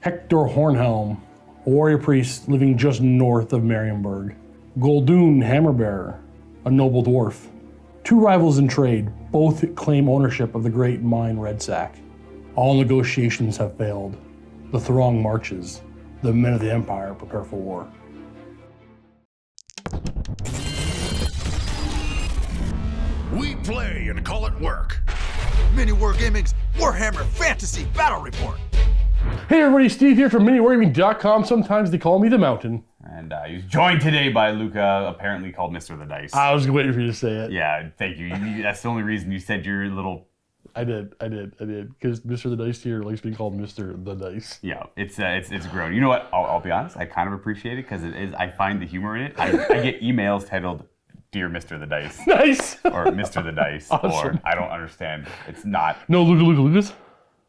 Hector Hornhelm, a warrior priest living just north of Marienburg. Goldun Hammerbearer, a noble dwarf. Two rivals in trade, both claim ownership of the great mine Red Sack. All negotiations have failed. The throng marches. The men of the Empire prepare for war. We play and call it work. MiniWarGaming's Warhammer Fantasy Battle Report. Hey everybody, Steve here from MiniWarGaming.com. Sometimes they call me the Mountain. And he's joined today by Luka, apparently called Mr. the Dice. I was waiting for you to say it. Yeah, thank you. That's the only reason you said your little... I did. Because Mr. the Dice here likes being called Mr. the Dice. Yeah, it's grown. You know what? I'll be honest. I kind of appreciate it because it is. I find the humor in it. I get emails titled "Dear Mr. the Dice," Nice. or "Mr. the Dice," Awesome. or I don't understand. It's not. No, Lucas.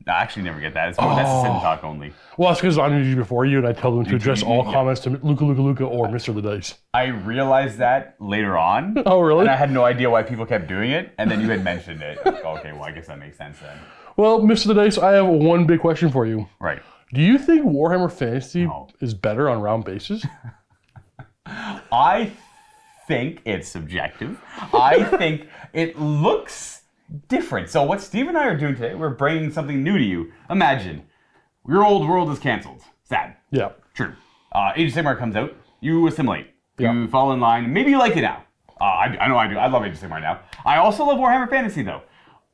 I actually never get that. It's that's a sit and talk only. Well, that's because I'm usually before you, and I tell them to address all comments to Luka or Mr. the Dice. I realized that later on. Oh, really? And I had no idea why people kept doing it, and then you had mentioned it. Okay, well, I guess that makes sense then. Well, Mr. the Dice, I have one big question for you. Right. Do you think Warhammer Fantasy is better on round bases? I think it's subjective. I think it looks different. So what Steve and I are doing today, we're bringing something new to you. Imagine, your old world is canceled. Sad. Yeah. True. Age of Sigmar comes out. You assimilate. Yeah. You fall in line. Maybe you like it now. I know I do. I love Age of Sigmar now. I also love Warhammer Fantasy though.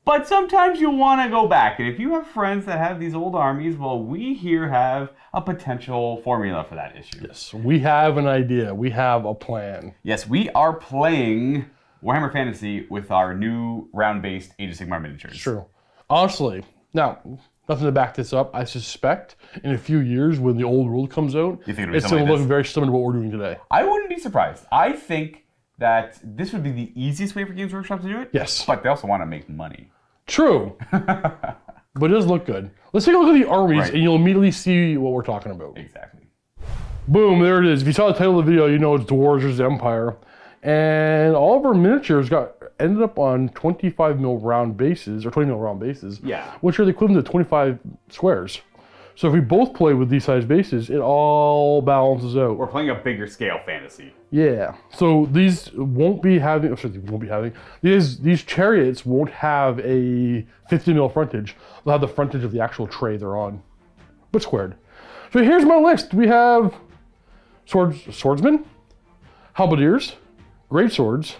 But sometimes you want to go back. And if you have friends that have these old armies, well, we here have a potential formula for that issue. Yes, we have an idea. We have a plan. Yes, we are playing Warhammer Fantasy with our new round-based Age of Sigmar miniatures. True. Honestly, now, nothing to back this up, I suspect in a few years when the old world comes out, You think it'll be it's something going to like look this? very similar to what we're doing today. I wouldn't be surprised. I think that this would be the easiest way for Games Workshop to do it. Yes. But they also want to make money. True. But it does look good. Let's take a look at the armies, Right. and you'll immediately see what we're talking about. Exactly. Boom, there it is. If you saw the title of the video, you know it's Dwarves versus Empire. And all of our miniatures ended up on 25 mil round bases, or 20 mil round bases, Yeah. which are the equivalent to 25 squares. So if we both play with these size bases, it all balances out. We're playing a bigger scale fantasy. Yeah. So these won't be having, these chariots won't have a 50 mil frontage. They'll have the frontage of the actual tray they're on, but squared. So here's my list. We have swordsmen, halberdiers, great swords,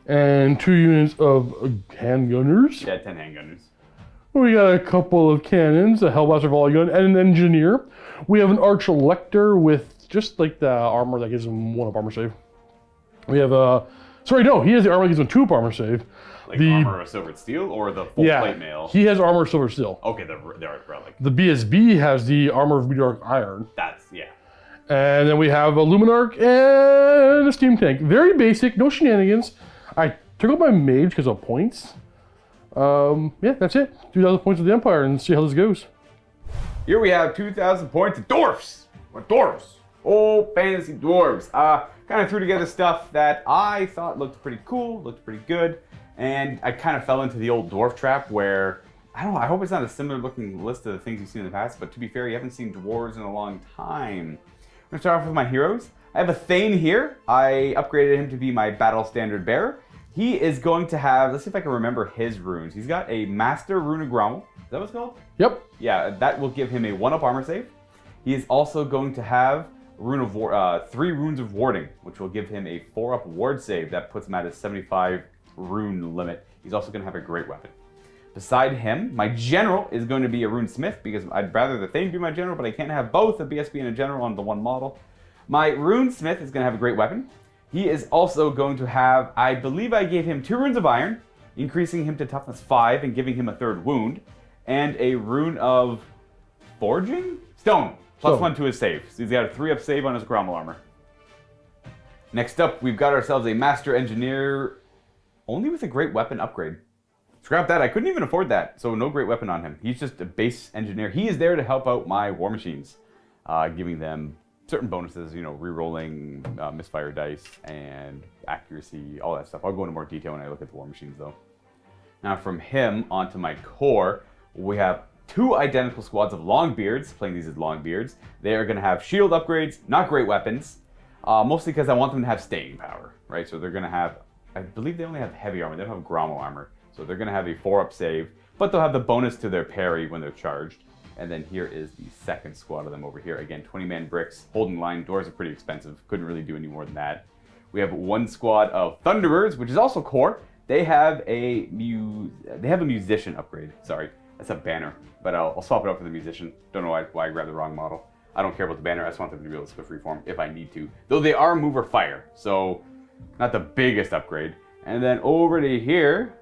and 2 units of handgunners. Yeah, 10 handgunners. We got a couple of cannons, a Hellblaster volley gun, and an engineer. We have an Arch Elector with just like the armor that gives him 1 up armor save. We have he has the armor that gives him 2 up armor save. Like armor of silvered steel or the full plate mail? He has armor of silver steel. Okay, the relic. The BSB has the armor of meteoric iron. Yeah. And then we have a Luminarch and a steam tank. Very basic, no shenanigans. I took out my mage because of points. Yeah, that's it. 2,000 points of the Empire and see how this goes. Here we have 2,000 points of Dwarfs. What Dwarfs? Old fantasy Dwarves. Kind of threw together stuff that I thought looked pretty cool, looked pretty good. And I kind of fell into the old dwarf trap where, I don't know, I hope it's not a similar looking list of the things you've seen in the past, but to be fair, you haven't seen dwarves in a long time. I'm gonna start off with my heroes. I have a Thane here. I upgraded him to be my battle standard bearer. He is going to have, let's see if I can remember his runes. He's got a Master Rune of Grommel. Is that what it's called? Yep. Yeah, that will give him a 1-up armor save. He is also going to have 3 runes of warding, which will give him a 4-up ward save. That puts him at his 75 rune limit. He's also going to have a great weapon. Beside him, my general is going to be a rune smith because I'd rather the Thane be my general, but I can't have both a BSB and a general on the one model. My rune smith is going to have a great weapon. He is also going to have, I believe I gave him 2 runes of iron, increasing him to toughness 5 and giving him a 3rd wound, and a rune of forging? Stone. +1 to his save. So he's got a 3-up save on his Grommel armor. Next up, we've got ourselves a Master Engineer, only with a great weapon upgrade. Scrap that, I couldn't even afford that, so no great weapon on him. He's just a base engineer. He is there to help out my war machines, giving them certain bonuses, you know, re-rolling misfire dice and accuracy, all that stuff. I'll go into more detail when I look at the war machines though. Now from him onto my core, we have 2 identical squads of Longbeards, playing these as Longbeards. They are going to have shield upgrades, not great weapons, mostly because I want them to have staying power, right? So they're going to have, I believe they only have heavy armor, they don't have Grommo armor. So they're going to have a 4-up save, but they'll have the bonus to their parry when they're charged. And then here is the second squad of them over here. Again, 20-man bricks, holding line. Doors are pretty expensive. Couldn't really do any more than that. We have 1 squad of Thunderers, which is also core. They have a musician upgrade. Sorry, that's a banner, but I'll swap it out for the musician. Don't know why I grabbed the wrong model. I don't care about the banner. I just want them to be able to split freeform if I need to. Though they are mover fire, so not the biggest upgrade. And then over to here,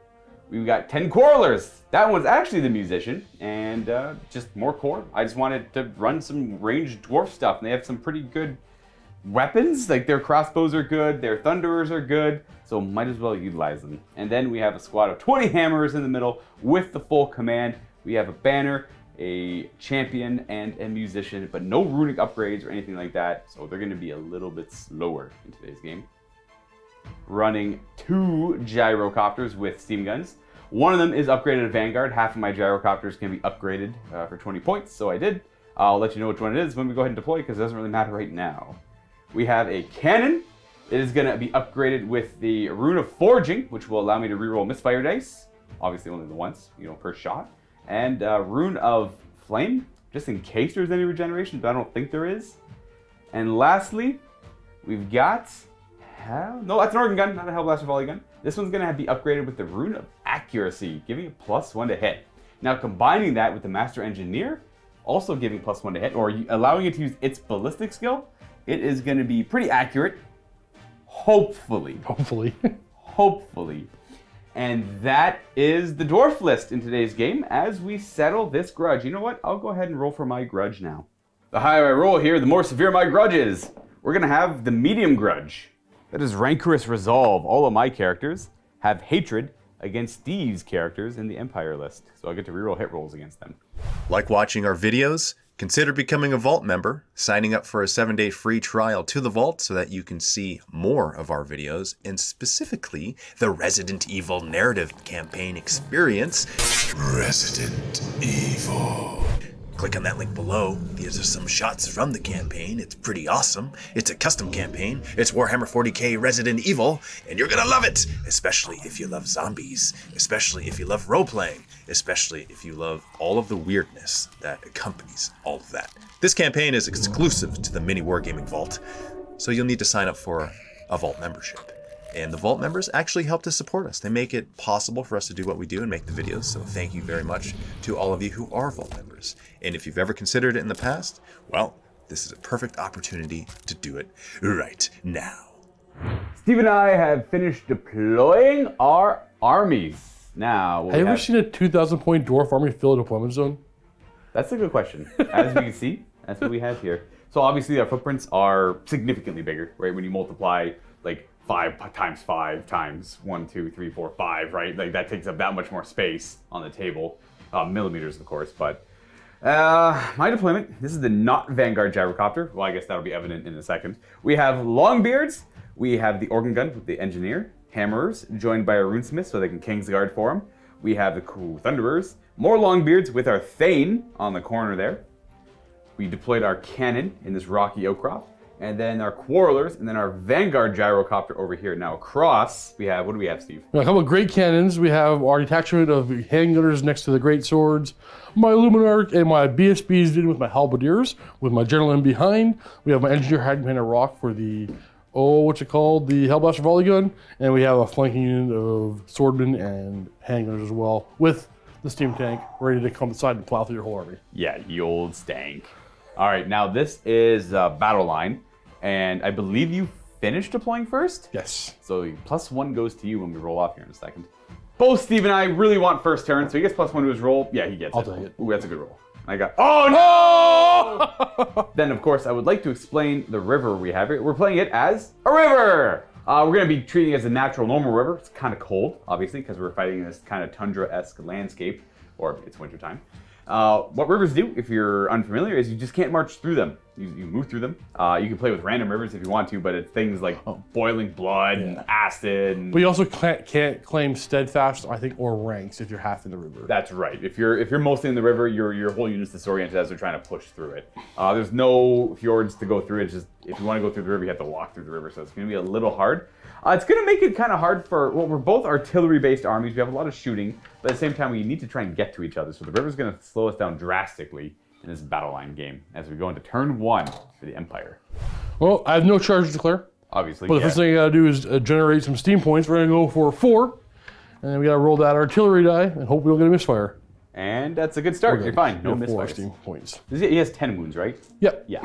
we've got 10 Quarrelers. That one's actually the musician, and just more core. I just wanted to run some ranged dwarf stuff, and they have some pretty good weapons. Like their crossbows are good, their thunderers are good, so might as well utilize them. And then we have a squad of 20 hammers in the middle with the full command. We have a banner, a champion, and a musician, but no runic upgrades or anything like that, so they're going to be a little bit slower in today's game. Running 2 gyrocopters with steam guns. One of them is upgraded to Vanguard. Half of my gyrocopters can be upgraded for 20 points, so I did. I'll let you know which one it is when we go ahead and deploy, because it doesn't really matter right now. We have a cannon. It is going to be upgraded with the Rune of Forging, which will allow me to reroll misfire dice. Obviously only the once, per shot. And Rune of Flame, just in case there's any regeneration, but I don't think there is. And lastly, we've got... No, that's an organ gun, not a Hellblaster volley gun. This one's going to be upgraded with the Rune of Accuracy, giving it +1 to hit. Now combining that with the Master Engineer, also giving +1 to hit, or allowing it to use its ballistic skill, it is going to be pretty accurate. Hopefully. Hopefully. And that is the Dwarf list in today's game as we settle this grudge. You know what? I'll go ahead and roll for my grudge now. The higher I roll here, the more severe my grudge is. We're going to have the medium grudge. That is rancorous resolve. All of my characters have hatred against Steve's characters in the Empire list. So I get to reroll hit rolls against them. Like watching our videos? Consider becoming a Vault member, signing up for a 7-day free trial to the Vault so that you can see more of our videos, and specifically the Resident Evil narrative campaign experience. Resident Evil. Click on that link below. These are some shots from the campaign. It's pretty awesome. It's a custom campaign. It's Warhammer 40k Resident Evil, and you're gonna love it! Especially if you love zombies. Especially if you love role-playing. Especially if you love all of the weirdness that accompanies all of that. This campaign is exclusive to the MiniWarGaming Vault, so you'll need to sign up for a Vault membership. And the Vault members actually help to support us. They make it possible for us to do what we do and make the videos, so thank you very much to all of you who are Vault members. And if you've ever considered it in the past, well, this is a perfect opportunity to do it right now. Steve and I have finished deploying our armies. Now, have you ever seen a 2,000 point dwarf army fill a deployment zone? That's a good question. As we can see, that's what we have here. So obviously our footprints are significantly bigger, right? When you multiply like 5 times 5 times 1, 2, 3, 4, 5, right? Like that takes up that much more space on the table. Millimeters, of course, but my deployment, this is the not Vanguard gyrocopter. Well, I guess that'll be evident in a second. We have Longbeards. We have the organ gun with the engineer, hammerers, joined by a runesmith so they can Kingsguard for them. We have the cool thunderers, more Longbeards with our Thane on the corner there. We deployed our cannon in this rocky outcrop, and then our Quarrelers, and then our Vanguard gyrocopter over here. Now across, we have, what do we have, Steve? A couple of great cannons. We have our detachment of handgunners next to the great swords. My Luminarch and my BSBs did with my halberdiers, with my general in behind. We have my engineer hiding behind a rock for the, the Hellblaster volley gun. And we have a flanking unit of swordmen and handgunners as well, with the steam tank ready to come inside and plow through your whole army. Yeah, the old stank. All right, now this is battle line, and I believe you finished deploying first? Yes. So +1 goes to you when we roll off here in a second. Both Steve and I really want first turn, so he gets +1 to his roll. Yeah, he gets I'll take it. Ooh, that's a good roll. I got, oh no! Then of course, I would like to explain the river we have here. We're playing it as a river! We're gonna be treating it as a natural normal river. It's kind of cold, obviously, because we're fighting in this kind of tundra-esque landscape, or it's wintertime. What rivers do, if you're unfamiliar, is you just can't march through them. You move through them. You can play with random rivers if you want to, but it's things like boiling blood and acid. And But you also can't claim steadfast, I think, or ranks if you're half in the river. that's right. If you're mostly in the river, your whole unit's disoriented as they're trying to push through it. There's no fjords to go through. It's just if you want to go through the river, you have to walk through the river, so it's going to be a little hard. It's going to make it kind of hard for, well, we're both artillery-based armies. We have a lot of shooting, but at the same time, we need to try and get to each other. So the river's going to slow us down drastically in this battle line game as we go into turn 1 for the Empire. Well, I have no charge to declare. Obviously, But the first thing I gotta do is generate some steam points. We're gonna go for 4. And then we gotta roll that artillery die and hope we don't get a misfire. And that's a good start. You're fine. No We have 4 misfires. steam points. He has 10 wounds, right? Yep. Yeah.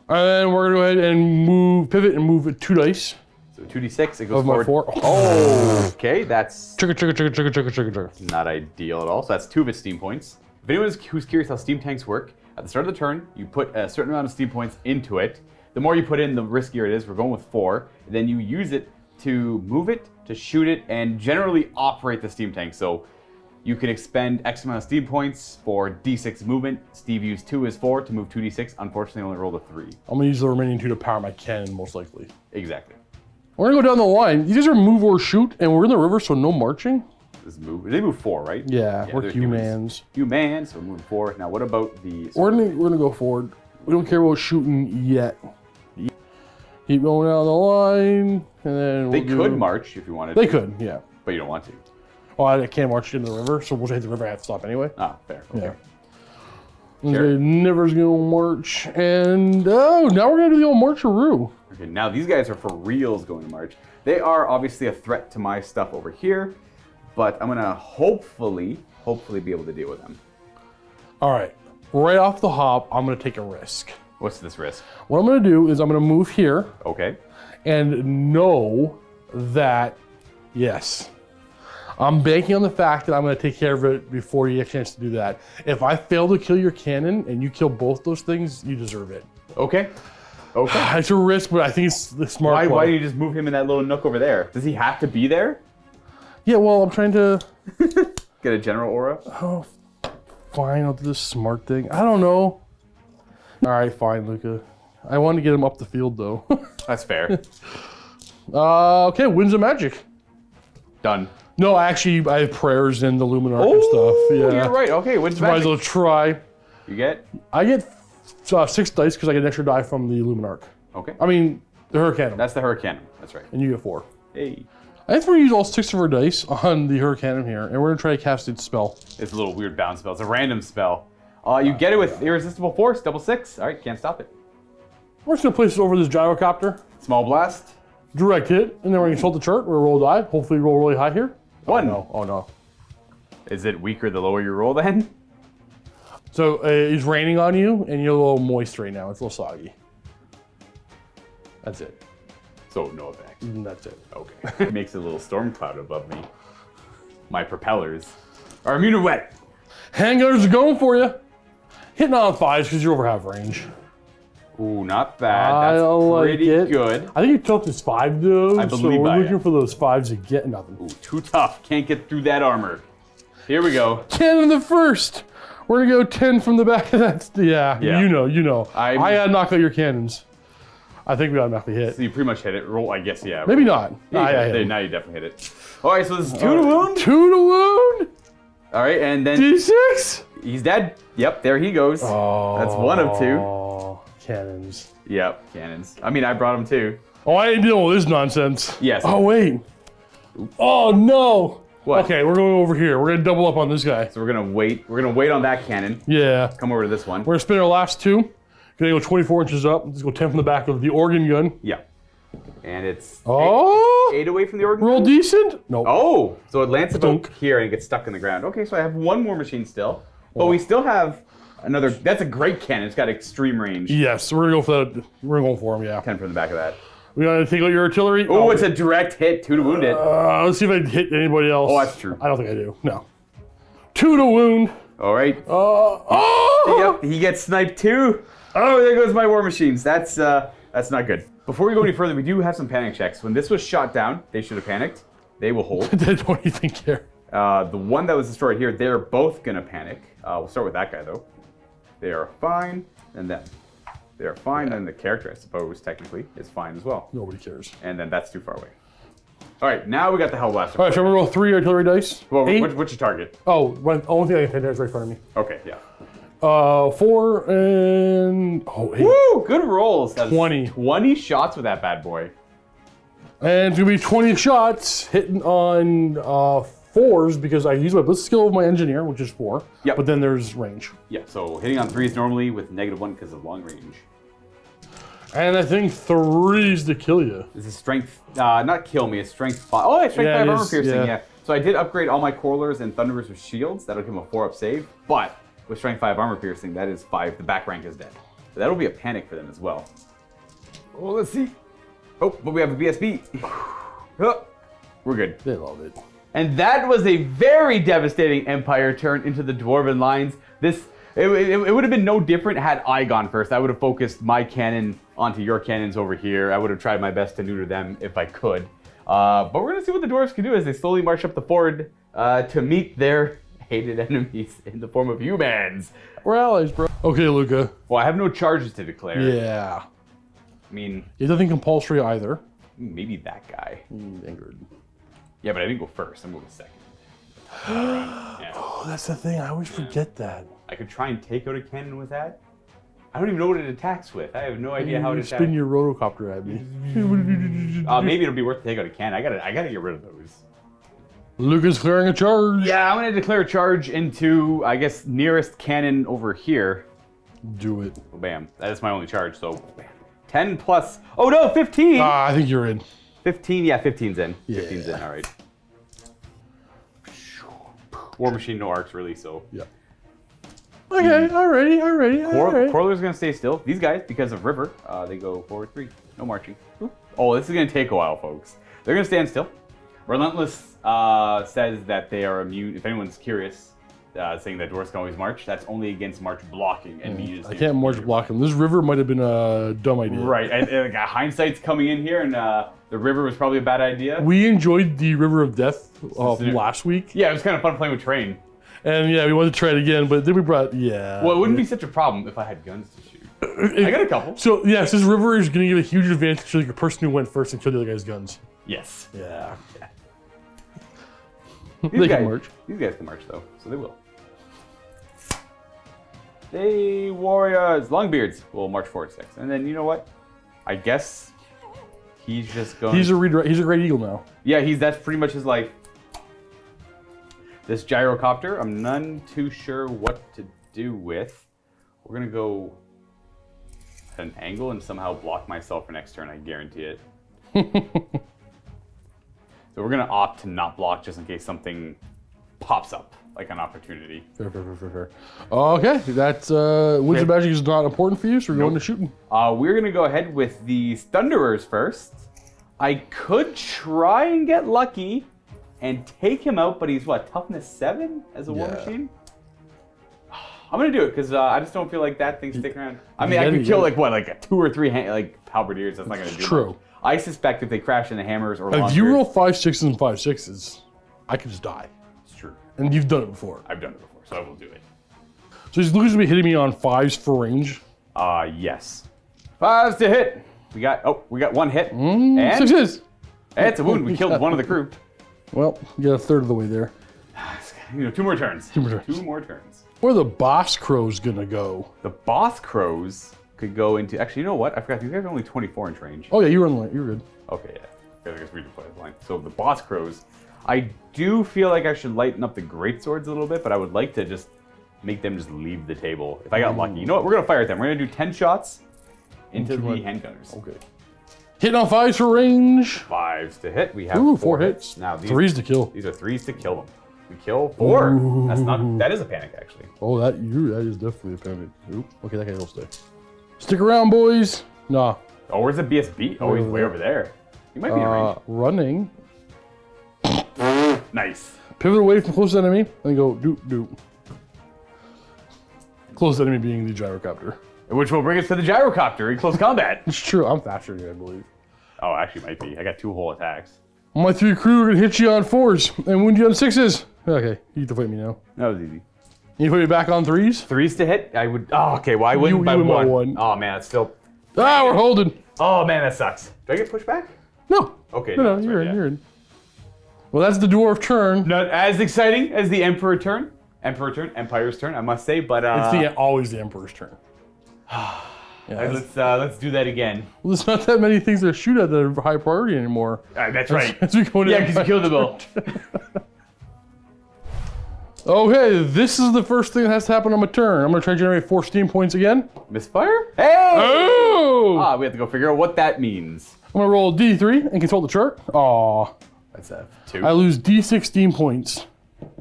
And then we're gonna go ahead and pivot and move it 2 dice. So 2d6, it goes Of my forward. 4. Oh, okay, that's Trigger. not ideal at all. So that's 2 of his steam points. If anyone who's curious how steam tanks work, at the start of the turn, you put a certain amount of steam points into it. The more you put in, the riskier it is. We're going with 4. And then you use it to move it, to shoot it, and generally operate the steam tank. So you can expend X amount of steam points for D6 movement. Steve used 2 as 4 to move 2d6. Unfortunately, only rolled a 3. I'm gonna use the remaining 2 to power my cannon, most likely. Exactly. We're gonna go down the line. These guys are move or shoot, and we're in the river, so no marching. This move. They move 4, right? Yeah, we're they're humans. Humans, so we're moving 4. Now, what about the? We're gonna go forward. We don't care about shooting yet. Keep going down the line, and then They could march if you wanted. They to, could, yeah. but you don't want to. Oh, I can't march into the river, so once I hit the river, I have to stop anyway. Ah, fair. Okay. Yeah. Sure. The Never's gonna march, and now we're gonna do the old marcharoo. Okay, now these guys are for reals going to march. They are obviously a threat to my stuff over here, but I'm gonna hopefully be able to deal with them. All right, right off the hop, I'm gonna take a risk. What's this risk? What I'm gonna do is I'm gonna move here Okay. and know that, yes, I'm banking on the fact that I'm gonna take care of it before you get a chance to do that. If I fail to kill your cannon and you kill both those things, you deserve it. Okay. Okay. It's a risk, but I think it's the smart Why one. do you just move him in that little nook over there? Does he have to be there? Yeah, well, I'm trying to... Get a general aura? Oh, fine, I'll do the smart thing. I don't know. All right, fine, Luka. I want to get him up the field, though. That's fair. Okay, Winds of Magic. Done. No, actually, I have prayers and the Luminarch and stuff. Yeah, You're right. Okay, when's Might as magic? well try. You get? I get 6 dice because I get an extra die from the Luminarch. Okay. I mean, the Hurricane. That's the Hurricane. That's right. And you get 4. Hey. I think we're going to use all 6 of our dice on the Hurricane here, and we're going to try to cast its spell. It's a little weird bounce spell. It's a random spell. You get it with Irresistible Force, double 6. All right, can't stop it. We're just going to place it over this gyrocopter. Small blast. Direct hit, and then we're going to consult the chart. We're going to roll a die. Hopefully roll really high here. 1. Oh no. Is it weaker the lower you roll then? So it's raining on you, and you're a little moist right now. It's a little soggy. That's it. So no effect. And that's it. Okay. It makes a little storm cloud above me. My propellers are immune to wet. Handgunners are going for you. Hitting on 5s because you're over half range. Ooh, not bad. I That's don't like pretty it. good. I think you took this 5 though. I believe so we're I looking am. for those 5s to get nothing. Ooh, too tough. Can't get through that armor. Here we go. 10 in the first. We're gonna go 10 from the back of that. Yeah. Yeah. You know. I I'm- gotta knock out your cannons. I think we automatically hit. So you pretty much hit it. Roll, I guess, yeah. Maybe not. Yeah, I you hit hit. him. Now you definitely hit it. All right, so this is 2 to wound. 2 to wound. All right, and then D6. he's dead. Yep, there he goes. That's 1 of 2. Oh, cannons. Yep, cannons. I mean, I brought him too. Oh, I ain't dealing with this nonsense. Yes. Oh, wait. Oh, no. What? Okay, we're going over here. We're gonna double up on this guy. So we're gonna wait. We're gonna wait on that cannon. Yeah. Come over to this one. We're gonna spin our last 2. Gonna go 24 inches up. Let's go 10 from the back of the organ gun. Yeah. And it's Oh. 8 away from the organ. Roll decent? No. Oh, so it lands about Dunk. here and gets stuck in the ground. Okay, so I have 1 more machine still, but we still have another. That's a great cannon. It's got extreme range. Yes, we're gonna go for that. We're going for him, yeah. 10 from the back of that. We gotta take out your artillery. Oh, it's a direct hit. 2 to wound it. Let's see if I hit anybody else. Oh, that's true. I don't think I do. No. 2 to wound. All right. Oh! Yep, he gets sniped too. Oh, there goes my war machines. That's not good. Before we go any further, we do have some panic checks. When this was shot down, they should have panicked. They will hold. They don't even care. The one that was destroyed here, they're both gonna panic. We'll start with that guy though. They are fine, and then They are fine, and the character, I suppose, technically, is fine as well. Nobody cares. And then that's too far away. All right, now we got the Hellblaster. All right, shall we roll 3 artillery dice? Well, 8? what's your target? Oh, only thing I can hit is right in front of me. Okay, yeah. 4 and... Oh, 8. Woo! Good rolls. That's 20. 20 shots with that bad boy. And it's going to be 20 shots hitting on 4s because I use my blitz skill of my engineer, which is 4. Yep. But then there's range. Yeah, so hitting on 3s normally with -1 because of long range. And I think 3's to kill you. This is strength, not kill me, it's strength 5. Oh, it's strength 5 it armor is, piercing, yeah. yeah. So I did upgrade all my Corlers and Thunderers with shields. That'll give him a 4-up save. But with strength 5 armor piercing, that is 5. The back rank is dead. So that'll be a panic for them as well. Oh, let's see. Oh, but we have a BSB. Oh, we're good. They love it. And that was a very devastating Empire turn into the Dwarven lines. It would have been no different had I gone first. I would have focused my cannon onto your cannons over here. I would have tried my best to neuter them if I could. But we're going to see what the Dwarves can do as they slowly march up the ford to meet their hated enemies in the form of humans. We're allies, bro. Okay, Luka. Well, I have no charges to declare. Yeah. I mean, It's nothing compulsory either. maybe that guy. Ingrid. Yeah, but I didn't go first. I'm going second. Yeah. Oh, that's the thing. I always forget that. I could try and take out a cannon with that. I don't even know what it attacks with. I have no idea how it You attacks. spin your rotocopter at me. Maybe it'll be worth to take out a cannon. I gotta get rid of those. Luka's clearing a charge. Yeah, I'm gonna declare a charge into, I guess, nearest cannon over here. Do it. Oh, bam. That is my only charge, so bam. 10 plus. Oh no, 15! I think you're in. 15, yeah, 15's in. Yeah. 15's in, alright. War Machine, no arcs really, so. Yeah. Okay, alrighty. Corler's gonna stay still. These guys, because of River, they go forward 3. No marching. Oh, this is gonna take a while, folks. They're gonna stand still. Relentless says that they are immune. If anyone's curious, saying that dwarves can always march, that's only against march blocking and me. I can't march block him. This river might have been a dumb idea. Right, and hindsight's coming in here, and the river was probably a bad idea. We enjoyed the River of Death last week. Yeah, it was kind of fun playing with train. And yeah, we wanted to try it again, but then we brought, Well, it wouldn't be such a problem if I had guns to shoot. I got a couple. So, yes, this river is going to give a huge advantage to the person who went first and killed the other guy's guns. Yes. Yeah. These guys can march. These guys can march, though, so they will. They warriors, Longbeards will march forward 6. And then, you know what? I guess he's just going... He's a great eagle now. Yeah, that's pretty much his life. This gyrocopter, I'm none too sure what to do with. We're gonna go at an angle and somehow block myself for next turn, I guarantee it. So we're gonna opt to not block just in case something pops up, like an opportunity. Fair. Okay, that's, Winds of Magic is not important for you, so we're going to shooting. We're gonna go ahead with the Thunderers first. I could try and get lucky and take him out, but he's what, toughness 7 as a war machine? I'm gonna do it because I just don't feel like that thing's sticking around. I mean, I could kill like a 2 or 3 halberdiers. That's not gonna do True. much. I suspect if they crash into hammers or If you roll 5 6s and 5 6s, I could just die. it's true. And you've done it before. I've done it before, so I will do it. So he's Luka's gonna be hitting me on 5s for range. Yes. 5s to hit. We got 1 hit. And 6s. it's a wound. We killed one of the crew. Well, you got a third of the way there. 2 more turns. 2 more turns. 2 more turns. Where the boss crow's gonna go? The boss crows could go into. Actually, you know what? I forgot. You guys are only 24-inch range. Oh yeah, you were on the line. You're good. Okay, yeah. I guess we deploy the line. So the boss crows. I do feel like I should lighten up the great swords a little bit, but I would like to just make them just leave the table. If I got lucky. You know what? We're gonna fire at them. We're gonna do 10 shots into the handgunners. Okay. Hitting on 5s for range. 5s to hit. We have Ooh, 4 4 hits. Now these 3s to kill. These are 3s to kill them. We kill 4. That is a panic actually. Oh, that is definitely a panic. Oop. Okay, that guy will stay. Stick around, boys. Nah. Oh, where's the BSB? Oh, he's way over there. He might be in range. Running. Nice. Pivot away from close enemy, and then go doop. Close enemy being the gyrocopter. Which will bring us to the gyrocopter in close combat. It's true. I'm faster than you, I believe. Oh, actually might be. I got 2 whole attacks. My 3 crew are gonna hit you on 4s and wound you on 6s. Okay, you can fight me now. That was easy. You put me back on 3s? 3s to hit? I would. Oh, okay. Well, I wouldn't by you win by one. one. Oh, man, that's still. Ah, we're holding. Oh, man, that sucks. Do I get pushed back? No. Okay. No, that's you're right, in, yeah. you're in. Well, that's the dwarf turn. Not as exciting as the Empire's turn, I must say, but It's always the Emperor's turn. let's do that again. Well, there's not that many things to shoot at that are high priority anymore. That's right. As we go into Yeah, because you killed them all. Okay, this is the first thing that has to happen on my turn. I'm gonna try to generate 4 steam points again. Misfire? Hey! Oh! We have to go figure out what that means. I'm gonna roll a D3 and consult the chart. Aw. That's a 2. I lose D6 steam points.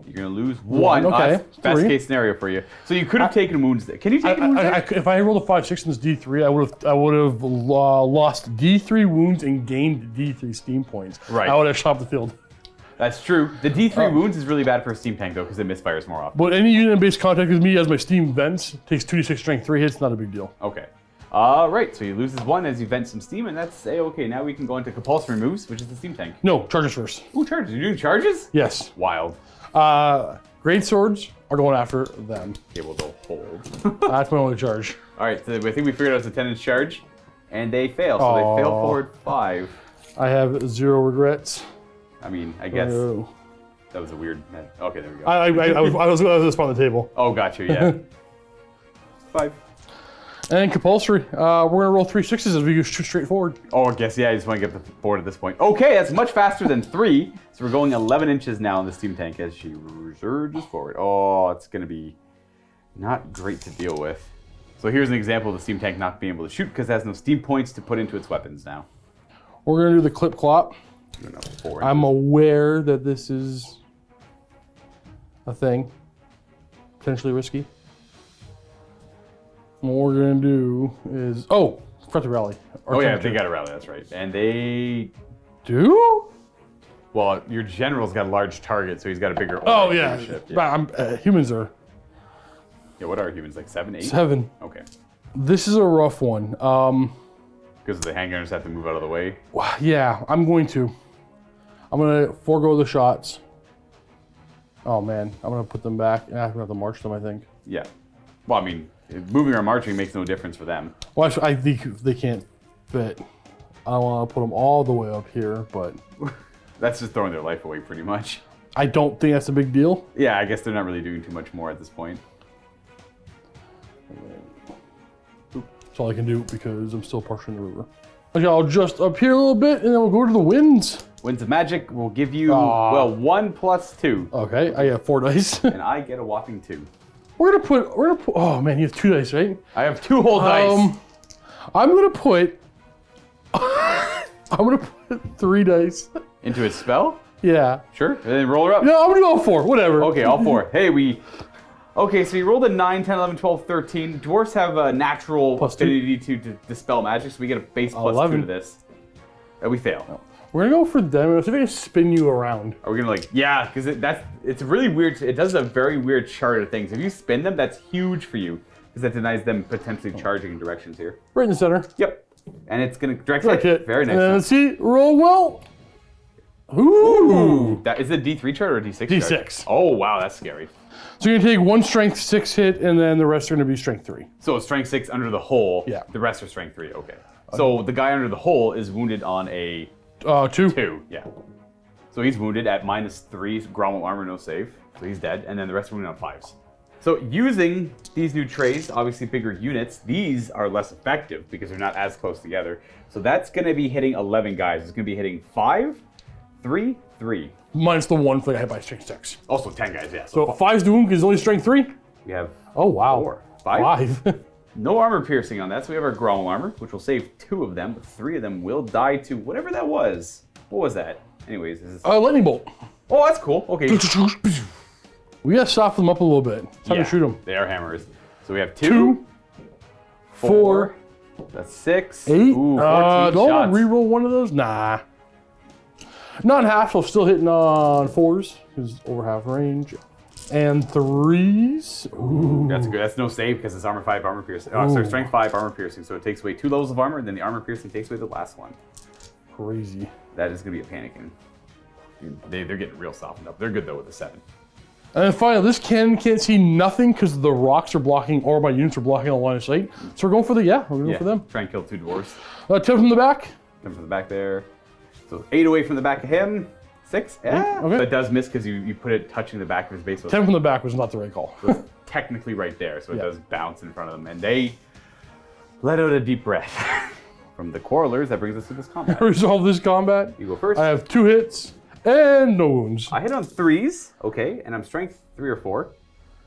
You're gonna lose 1. Okay. That's best 3. case scenario for you. So you could have taken wounds there. Can you take wounds there? If I rolled a 5-6 in this D3, I would have lost D3 wounds and gained D3 steam points. Right. I would have shot the field. That's true. The D3 wounds is really bad for a steam tank though, because it misfires more often. But any unit in base contact with me as my steam vents takes 2d6 strength 3 hits. Not a big deal. Okay. Right, so you lose 1 as you vent some steam, and that's A-okay. Now we can go into compulsory moves, which is the steam tank. No, charges first. Ooh, charges. You're doing charges? Yes. Wild. Great swords are going after them. Okay, we'll go hold. That's my only charge. All right, so I think we figured out it's a 10-inch charge, and they fail. So they fail forward 5. I have 0 regrets. I mean, I guess Oh. that was a weird. Okay, there we go. I was on the table. Oh, got you. Yeah. 5. And compulsory. We're gonna roll 3 6s as we go straight forward. Oh, I guess yeah. I just want to get the board at this point. Okay, that's much faster than 3. So we're going 11 inches now in the steam tank as she surges forward. Oh, it's gonna be not great to deal with. So here's an example of the steam tank not being able to shoot because it has no steam points to put into its weapons now. We're gonna do the clip clop. I'm aware that this is a thing, potentially risky. What we're gonna do is front to rally. Oh yeah, they got a rally. That's right. And they do. Well, your general's got a large target, so he's got a bigger. Oh yeah, ship. humans are. Yeah, what are humans like 7, 8? 7. Okay. This is a rough one. Because the handgunners have to move out of the way. Yeah, I'm going to forego the shots. Oh man, I'm gonna put them back and I'm gonna have to march them. I think. Yeah. Well, I mean, moving or marching makes no difference for them. Well, actually, I think they can't fit. I want to put them all the way up here, but That's just throwing their life away, pretty much. I don't think that's a big deal. Yeah, I guess they're not really doing too much more at this point. That's all I can do because I'm still partially in the river. Okay, I'll just up here a little bit and then we'll go to the winds. Winds of Magic will give you, well, 1 + 2. Okay, I get 4 dice. And I get a whopping 2. We're gonna put, oh man, you have 2 dice, right? I have 2 whole dice. I'm gonna put 3 dice. Into a spell? Yeah. Sure. And then roll her up. No, I'm gonna go all 4, whatever. Okay, all 4. Hey, Okay, so you rolled a 9, 10, 11, 12, 13. Dwarfs have a natural +2. affinity to dispel magic, so we get a base +2 11. to this. And we fail. We're gonna go for them. Let's see if I can spin you around. Are we gonna yeah, because it's really weird. It does a very weird chart of things. If you spin them, that's huge for you, because that denies them potentially charging in directions here. Right in the center. Yep. And it's gonna direct Direct hit. hit. Very nice. And let's see, roll well. Ooh. That is it a D3 chart or a D6 D6. chart? Oh wow, that's scary. So you're gonna take 1 strength 6 hit, and then the rest are gonna be strength 3. So strength 6 under the hole. Yeah. The rest are strength 3. Okay. So the guy under the hole is wounded on a 2. 2. Yeah. So he's wounded at -3 grommet armor, no save. So he's dead, and then the rest are wounded on 5s. So using these new trays, obviously bigger units, these are less effective because they're not as close together. So that's going to be hitting 11 guys. It's going to be hitting 5, 3, 3. Minus the 1 for the hit by strength 6. Also 10 guys, yeah. So 5's doing because it's only strength 3? we have Oh, wow. 4, 5. 5. No armor piercing on that, so we have our grommet armor, which will save 2 of them, but 3 of them will die to whatever that was. What was that? Anyways, this is... Lightning bolt. Oh, that's cool. Okay. We gotta soften them up a little bit. It's time to shoot them. They are hammers. So we have 2, 2, 4, that's 6. 8. Ooh, 14 do I shots. want to reroll one of those? Nah. Not half, so still hitting on 4s, because over half range. And 3s. Ooh. That's good. That's no save because it's armor 5, armor piercing. Oh, sorry, strength 5, armor piercing. So it takes away 2 levels of armor, and then the armor piercing takes away the last one. Crazy. That is going to be a panicking. They're getting real softened up. They're good though with the 7. And then finally, this cannon can't see nothing because the rocks are blocking, or my units are blocking the line of sight. So we're going for the, we're going to go for them. Try and kill 2 dwarves. 10 from the back. 10 from the back there. So 8 away from the back of him. 6. Yeah. Okay. But it does miss because you put it touching the back of his base. So 10 from the back was not the right call. it's technically right there, so it does bounce in front of them. And they let out a deep breath. From the quarrelers, that brings us to this combat. Resolve this combat. You go first. I have 2 hits and no wounds. I hit on 3s, okay, and I'm strength 3 or 4.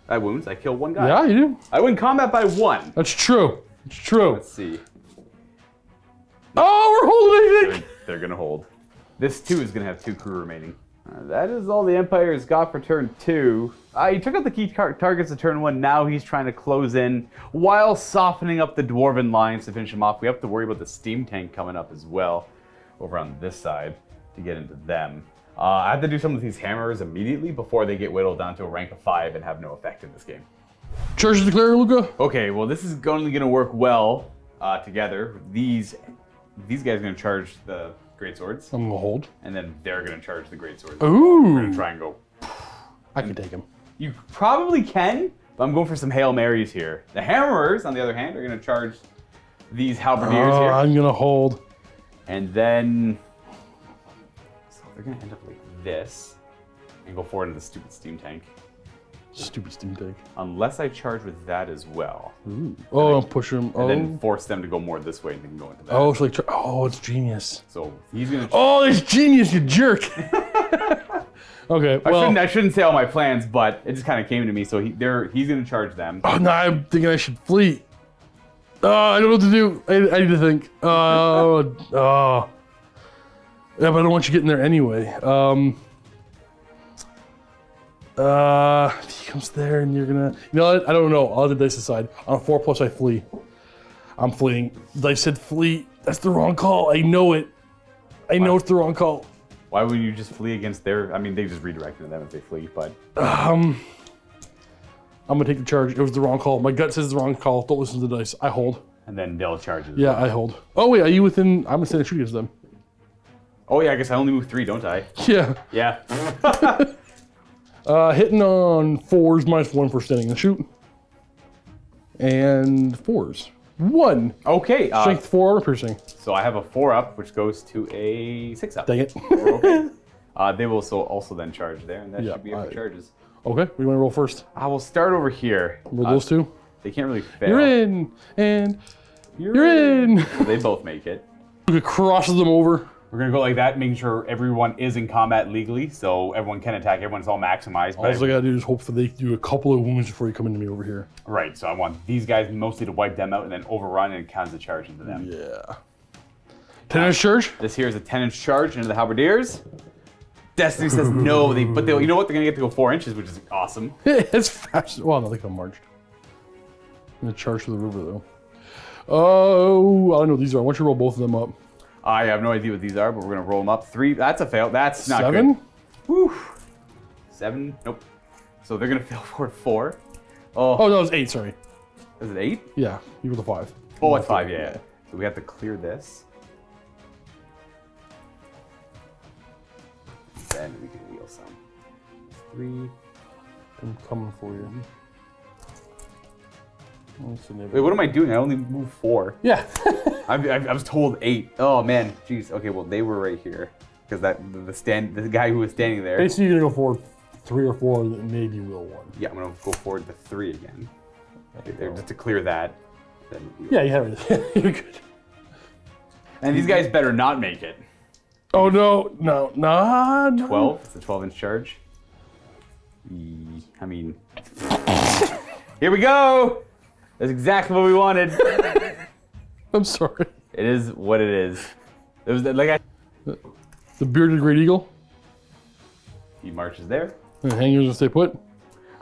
I wounds, I kill 1 guy. Yeah, you do. I win combat by 1. That's true. It's true. Let's see. Oh, we're holding, I think. They're gonna hold. This too is gonna have 2 crew remaining. That is all the Empire's got for turn 2. He took out the key targets of turn 1. Now he's trying to close in while softening up the Dwarven lines to finish him off. We have to worry about the steam tank coming up as well over on this side to get into them. I have to do some of these hammers immediately before they get whittled down to a rank of 5 and have no effect in this game. Charge declare, Luka. Okay, well this is only going to work well together. These guys are going to charge the great swords. I'm going to hold. And then they're going to charge the great swords. Ooh. We're going to try and go. I can take him. You probably can, but I'm going for some Hail Marys here. The Hammerers, on the other hand, are going to charge these Halberdiers here. I'm going to hold. And then... So they're going to end up like this and go forward into the stupid steam tank. Stupid steam tank. Unless I charge with that as well. Ooh. Oh, I'll push him. And then force them to go more this way and they can go into that. Oh, it's like, it's genius. So he's going to... Oh, it's genius, you jerk. Okay, well. I shouldn't say all my plans, but it just kind of came to me. So he's going to charge them. Oh, no, I'm thinking I should flee. I don't know what to do. I need to think. Yeah, but I don't want you getting there anyway. If he comes there and you're gonna... You know what? I don't know. I'll let the dice decide. On a 4+, I flee. I'm fleeing. Dice said flee. That's the wrong call. I know it. I know it's the wrong call. Why would you just flee against their... I mean, they just redirected them if they flee, but... I'm gonna take the charge. It was the wrong call. My gut says the wrong call. Don't listen to the dice. I hold. And then they'll charge it. Yeah, I hold. Oh wait, are you within... I'm gonna send a shoot against them. Oh yeah, I guess I only move 3, don't I? Yeah. Yeah. Hitting on 4s, -1 for standing and shoot. And 4s. 1. Okay. Strength 4 armor piercing. So I have a 4-up, which goes to a 6-up. Dang it. We're okay. They will also then charge there, and that should be it for charges. Okay, we want to roll first. I will start over here. Roll those 2. They can't really fail. You're in, and you're in. So they both make it. Luka crosses them over. We're gonna go like that, making sure everyone is in combat legally, so everyone can attack. Everyone's all maximized. All I gotta do is hope for they do a couple of wounds before you come into me over here. Right. So I want these guys mostly to wipe them out and then overrun and count the charge into them. Yeah. 10-inch charge. This here is a 10-inch charge into the halberdiers. Destiny says no, but you know what? They're gonna get to go 4 inches, which is awesome. It's fast. Well, no, they can marched. I'm gonna charge through the river though. Oh, I don't know what these are. I want you to roll both of them up. I have no idea what these are, but we're gonna roll them up. 3. That's a fail. That's not 7? good. Woo. 7. Nope. So they're gonna fail for 4. Oh no, it's 8. Sorry. Is it 8? Yeah, you rolled a 5. Oh, it's 5. Yeah. So we have to clear this. Then we can wheel some. 3. I'm coming for you. Wait, what am I doing? I only moved 4. Yeah. I was told 8. Oh man, jeez. Okay, well they were right here because the guy who was standing there. Basically, you're gonna go forward 3 or 4, and maybe you will 1. Yeah, I'm gonna go forward to 3 again. Okay, there, just to clear that. Then Yeah, you have it. You're good. And these guys better not make it. Oh no, no. 12. It's a 12-inch charge. I mean, here we go. That's exactly what we wanted. I'm sorry. It is what it is. It was like The bearded great eagle. he marches there. And hangers will stay put.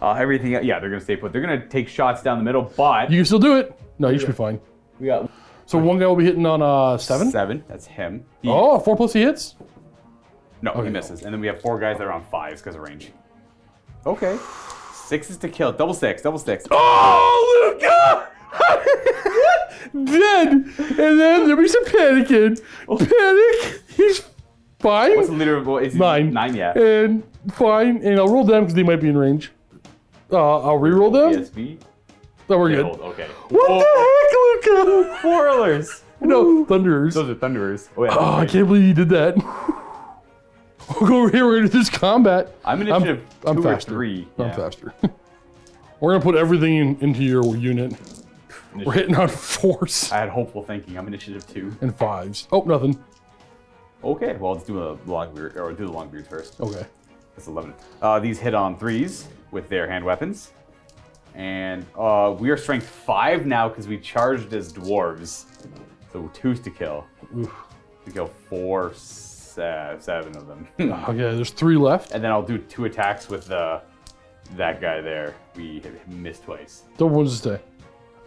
Everything. Yeah, they're gonna stay put. They're gonna take shots down the middle, but You can still do it. No, you should be fine. we got So one guy will be hitting on 7. 7. That's him. Oh, 4+ he hits. No, he misses. And then we have 4 guys that are on 5s because of range. Okay. 6 is to kill. Double 6. Double 6. Oh, Luka! Dead. And then there'll be some panicking. Panic. He's fine. What's the leader of? Is he 9. 9, yeah. And fine, and I'll roll them because they might be in range. I'll re-roll them. PSB. Oh, we're Okay, good. hold, okay. What the heck, Luka? Quarrelers. No, Thunderers. Those are Thunderers. Oh, yeah, Oh, I can't believe you did that. We'll go over here. We're gonna do this combat. I'm initiative I'm 2 or faster. 3. I'm Yeah. faster. We're gonna put everything into your unit. We're hitting on 4s I had hopeful thinking. I'm initiative 2. and 5s. Oh, nothing. Okay, well, let's do a Longbeard, or do the Longbeard first. Okay. That's 11. These hit on 3s with their hand weapons. And we are strength 5 now because we charged as dwarves. So 2s to kill. Oof. We kill 4, 7 of them. Okay, there's 3 left. And then I'll do 2 attacks with that guy there. We missed twice. Don't want to stay.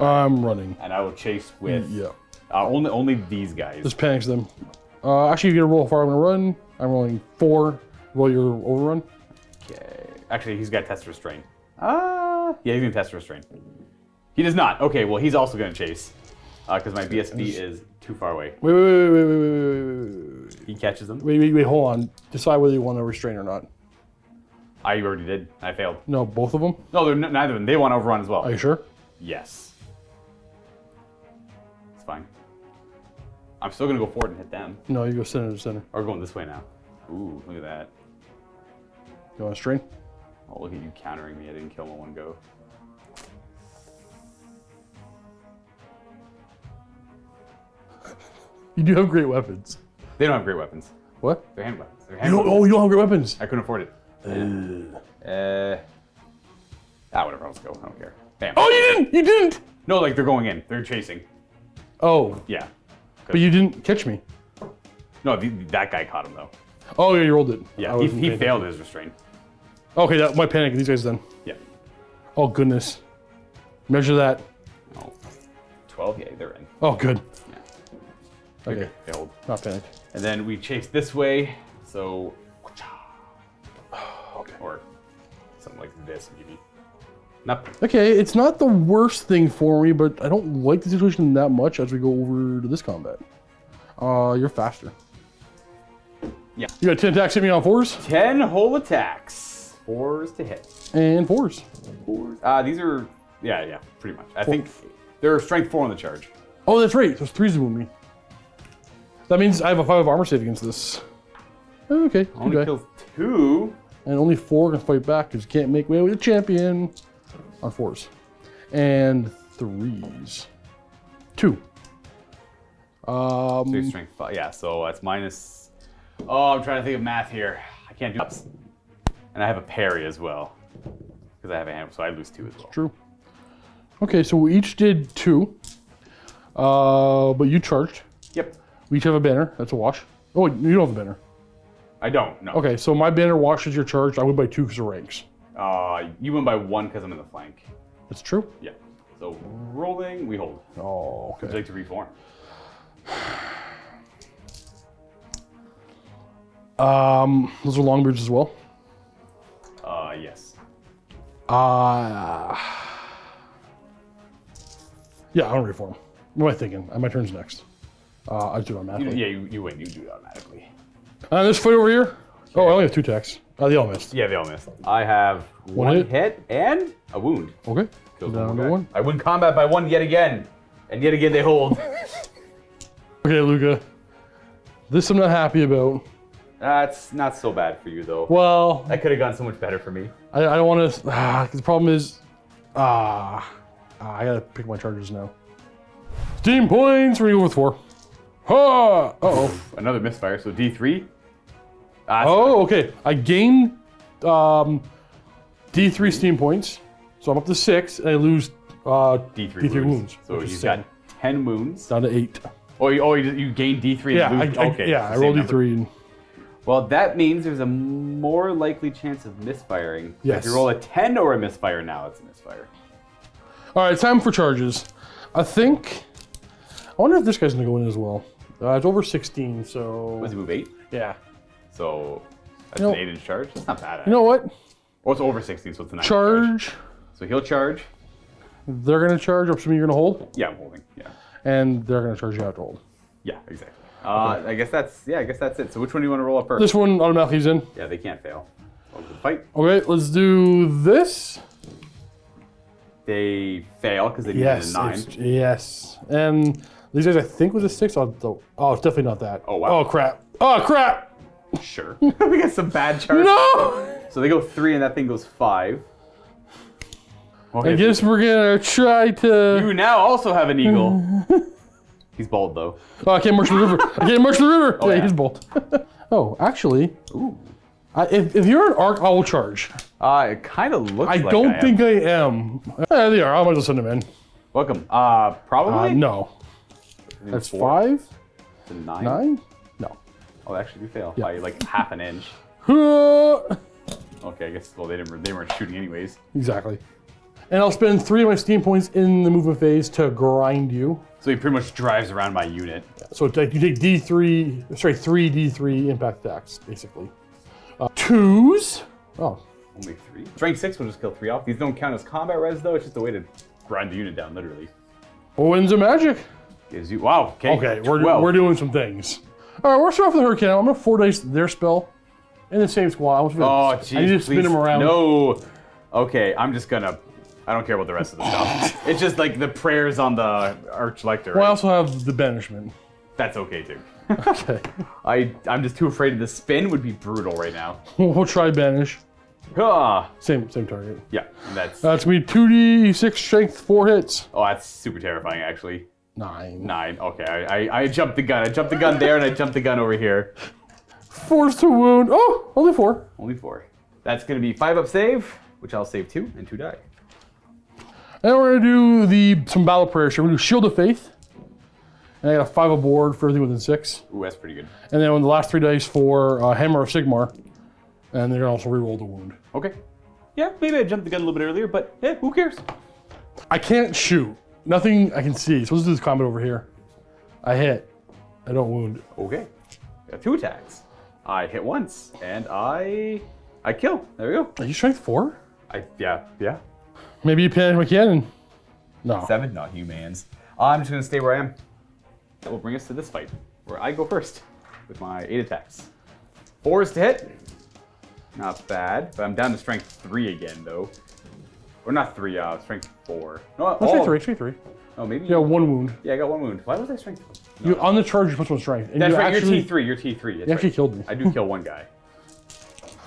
I'm running. And I will chase with Yeah. only these guys. Just panics them. Actually, you get a roll how far I'm gonna run. I'm rolling 4. Roll your overrun. Okay. Actually, he's got test restraint. Yeah, he's gonna test restraint. He does not. Okay, well, he's also gonna chase. Because my BSB is too far away. Wait. He catches them. Wait, hold on. Decide whether you want to restrain or not. I already did. I failed. No, both of them? No, they're neither of them. They want to overrun as well. Are you sure? Yes. It's fine. I'm still gonna go forward and hit them. No, you go center to center. Or going this way now. Ooh, look at that. You want to strain? Oh, look at you countering me. I didn't kill him in one go. You do have great weapons. They don't have great weapons. What? They're hand weapons. They're You hand don't, weapons. oh, you don't have great weapons. I couldn't afford it. Whatever. Let's go. I don't care. Bam. Oh, you didn't! You didn't! No, like they're going in. They're chasing. Oh, Yeah. but you didn't catch me. No, that guy caught him though. Oh, yeah, you rolled it. Yeah, I he wasn't paying failed his restraint. attention. Okay, that my panic. These guys done. Yeah. Oh, goodness. Measure that. Oh, 12. Yeah, they're in. Oh, good. Yeah. Okay, Failed. not panicked. And then we chase this way. So. Okay. Or something like this, maybe. Not. Okay, it's not the worst thing for me, but I don't like the situation that much as we go over to this combat. You're faster. Yeah. You got 10 attacks, hit me on 4s 10 whole attacks. 4s to hit. and 4s. 4s. These are. Yeah, pretty much. I think they're strength 4 on the charge. Oh, that's right. Those 3s wound me. That means I have a 5 armor save against this. Okay, Only okay. kills 2. And only 4 can fight back because you can't make way with a champion on 4s. And 3s. 2. So your strength 5. Yeah, so that's minus. Oh, I'm trying to think of math here. I can't do ups. And I have a parry as well. Because I have a hand, so I lose 2 as well. True. Okay, so we each did 2. But you charged. Yep. We each have a banner. That's a wash. Oh, wait, you don't have a banner. I don't, no. Okay, so my banner washes your charge. I went by 2 because of ranks. You win by 1 because I'm in the flank. That's true? Yeah. So rolling, we hold. Oh, Would you okay. like to reform? Those are longbeards as well. Yes. Yeah, I don't reform. What am I thinking? My turn's next. I just do it automatically. Yeah, you win. You do it automatically. This fight over here. Oh, I only have 2 attacks. They all missed. Yeah, they all missed. I have One one hit? hit and a wound. Okay. Kills Down one to guy. 1. I win combat by 1 yet again. And yet again they hold. Okay, Luka. This I'm not happy about. That's not so bad for you though. Well, That could have gone so much better for me. I don't want to. The problem is, I gotta pick my charges now. Steam points. We're gonna go with 4. Ha! Uh-oh. Another misfire, so D3. Oh, okay. I gain D3 steam points, so I'm up to 6, and I lose D3 wounds. So which is he's seven. got 10 wounds. Down to 8. You gain D3 Yeah, and lose. Okay. I same rolled number. D3. And, Well, that means there's a more likely chance of misfiring. Yes. If you roll a 10 or a misfire now, it's a misfire. all right, time for charges. I wonder if this guy's gonna go in as well. It's over 16, so Does he move 8? yeah. So that's You know- an 8-inch charge. That's not bad. You know what? Well, it's over 16, so it's a 9 Charge. So he'll charge. They're gonna charge. I'm assuming you're gonna hold, Yeah, I'm holding. Yeah. and they're gonna charge you out to hold. Yeah, exactly. I guess that's it. So which one do you want to roll up first? This one automatically is in. Yeah, they can't fail. Open fight. Okay, let's do this. They fail because they needed Yes, a 9. yes. And these guys, I think, was a 6. Oh, it's definitely not that. Oh, wow. Oh, crap. Oh, crap. Sure. We got some bad charts. No! So they go 3 and that thing goes 5. Okay. I guess we're going to try to... You now also have an eagle. He's bald though. Oh, I can't march the river. I can't march the river. Oh, yeah. he's bold. Oh, actually, Ooh. if you're an arc, I will charge. It kind of looks I like don't am. think I am. There they are. I might as well send them in. Welcome. Probably? No. Maybe That's 4 5? to 9? 9? No. Oh, actually, you fail Yeah. by like half an inch. Huh. Okay, I guess, well, they weren't shooting anyways. Exactly. And I'll spend 3 of my steam points in the movement phase to grind you. So he pretty much drives around my unit. So you take 3 D3 impact attacks, basically. 2s. Oh. Only 3. Strength 6 will just kill 3 off. These don't count as combat res though, it's just a way to grind the unit down, literally. Winds of magic. Gives you, wow, okay. Okay, 12. we're doing some things. All right, we're starting off with the Hurricane. I'm going to 4 dice their spell in the same squad. Oh, jeez, I need to spin please. them around. No. Okay, I'm just gonna, I don't care about the rest of the stuff. It's just like the prayers on the Archlector. Well, I also have the Banishment. That's okay too. Okay. I'm just too afraid of the spin would be brutal right now. We'll try Banish. Ah, Same target. yeah, that's, That's me 2d6 strength, 4 hits. oh, that's super terrifying actually. 9. 9, okay, I jumped the gun. I jumped the gun there and I jumped the gun over here. Force to wound. Oh, only 4. Only 4. That's gonna be 5 up save, which I'll save 2 and 2 die. And we're gonna do some battle prayers. We're gonna do Shield of Faith. And I got a 5 aboard for everything within 6. Ooh, that's pretty good. And then on the last 3 dice for Hammer of Sigmar. And they're gonna also reroll the wound. Okay. Yeah, maybe I jumped the gun a little bit earlier, but yeah, who cares? I can't shoot. Nothing I can see. So let's do this combat over here. I hit. I don't wound. Okay. Got 2 attacks. I hit once, and I kill. There we go. Are you strength 4? Yeah. Maybe you panic my cannon. No. 7, not humans. I'm just gonna stay where I am. That will bring us to this fight, where I go first with my 8 attacks. 4s to hit. Not bad, but I'm down to strength 3 again, though. Or not 3, strength 4. No, Strength 3. Oh, maybe. Yeah, 1 wound. Yeah, I got 1 wound. Why was I strength 4? You on the charge, you're supposed to strength. And That's you right, actually, you're T3. You're T3. That's You actually right. killed me. I do kill 1 guy.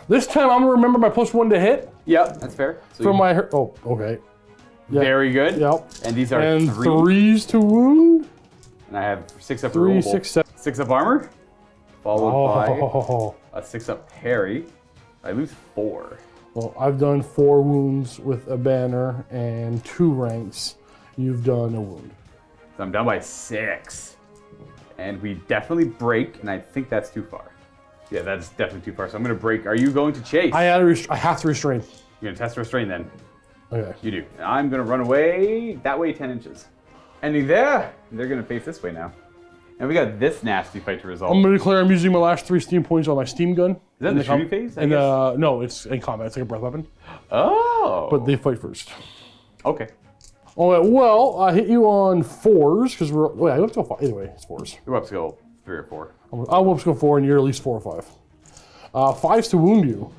This time I'm gonna remember my +1 to hit Yep, that's fair. So from my. Oh, okay. Yeah. Very good. Yep. And these are And 3. 3s to wound. And I have 6 up 3, removal. 6, 7. 6 up armor. Followed Oh. by a 6 up parry. I lose 4. Well, I've done 4 wounds with a banner and 2 ranks. You've done a wound. So I'm down by 6. And we definitely break, and I think that's too far. Yeah, that's definitely too far. So I'm going to break. Are you going to chase? I have to restrain. You're going to test restrain then. Okay. You do. And I'm going to run away that way 10 inches. Ending there. They're going to face this way now. And we got this nasty fight to resolve. I'm gonna declare I'm using my last 3 steam points on my steam gun. Is that in the shooting phase? I And guess? no, it's in combat. It's like a breath weapon. Oh. But they fight first. Okay. All right. Well, I hit you on 4s because we're. Wait, I have to go 5. Either way, it's 4s. You're up to go 3 or 4. I'll whoops go 4, and you're at least 4 or 5. 5s to wound you.